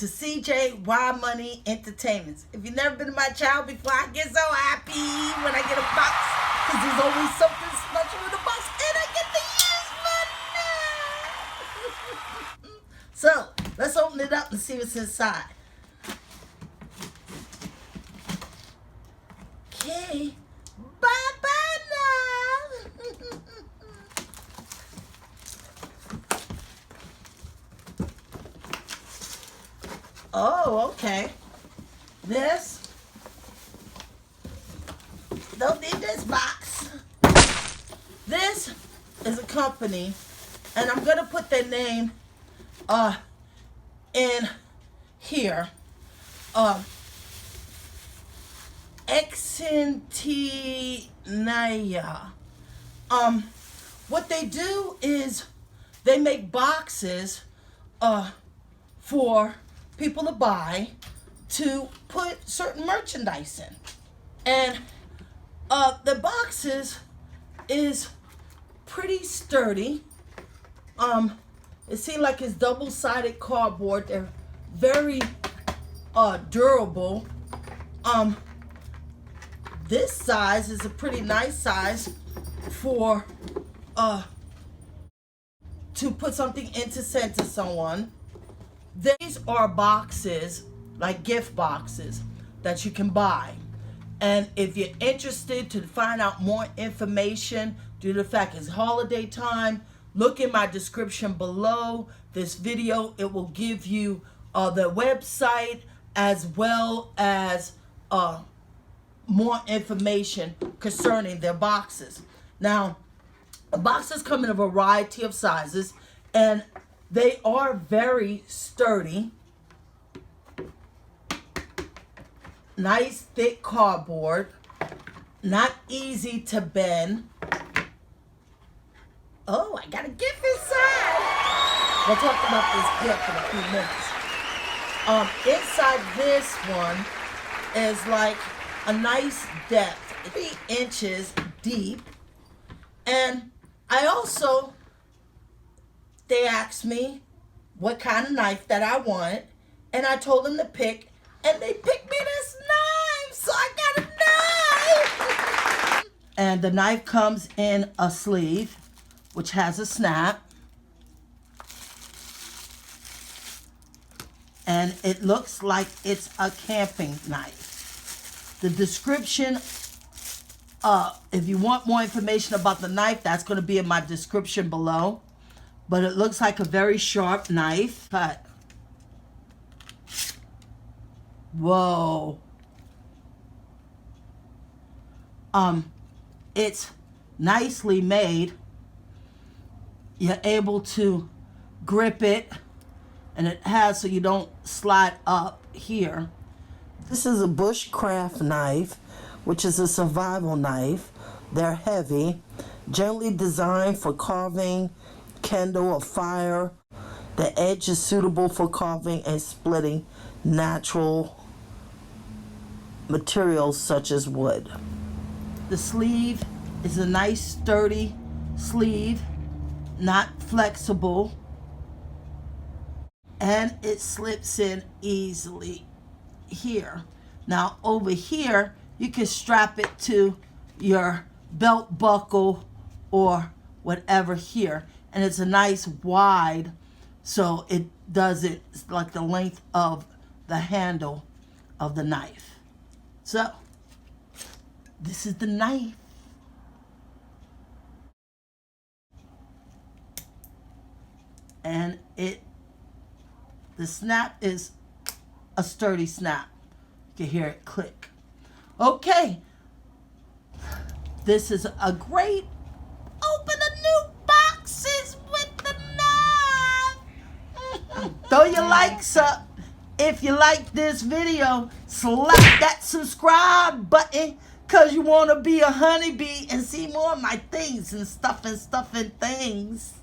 to CJY Money Entertainments. If you've never been to my channel before, I get so happy when I get a box, because there's always something special in the box, and I get to use money. So, let's open it up and see what's inside. Okay, bye-bye now. Oh, okay. This. Don't need this box. This is a company, and I'm gonna put their name in here. Xintian Ya. What they do is they make boxes for people to buy to put certain merchandise in. And the boxes is pretty sturdy. It seems like it's double-sided cardboard. They're very durable. This size is a pretty nice size for to put something in to send to someone. These are boxes, like gift boxes, that you can buy. And if you're interested to find out more information due to the fact it's holiday time, look in my description below this video. It will give you the website as well as more information concerning their boxes. Now, the boxes come in a variety of sizes, and they are very sturdy. Nice thick cardboard, not easy to bend. Oh, I got a gift inside. We'll talk about this gift in a few minutes. Inside this one is like a nice depth, 3 inches deep. And I also, they asked me what kind of knife that I wanted, and I told them to pick, and they picked me this knife, so I got a knife. And the knife comes in a sleeve, which has a snap. And it looks like it's a camping knife. The description, if you want more information about the knife, that's going to be in my description below. But it looks like a very sharp knife. Cut. Whoa. It's nicely made. You're able to grip it, and it has so you don't slide up here. This is a Bushcraft knife, which is a survival knife. They're heavy, generally designed for carving, kindle, or fire. The edge is suitable for carving and splitting natural materials such as wood. The sleeve is a nice sturdy sleeve, not flexible, and it slips in easily here. Now over here you can strap it to your belt buckle or whatever here, and it's a nice wide, so it does it like the length of the handle of the knife. So this is the knife. And the snap is a sturdy snap. You can hear it click. Okay. This is a great open a new boxes with the knife. Throw your likes up. If you like this video, slap that subscribe button, because you want to be a honeybee and see more of my things and stuff and things.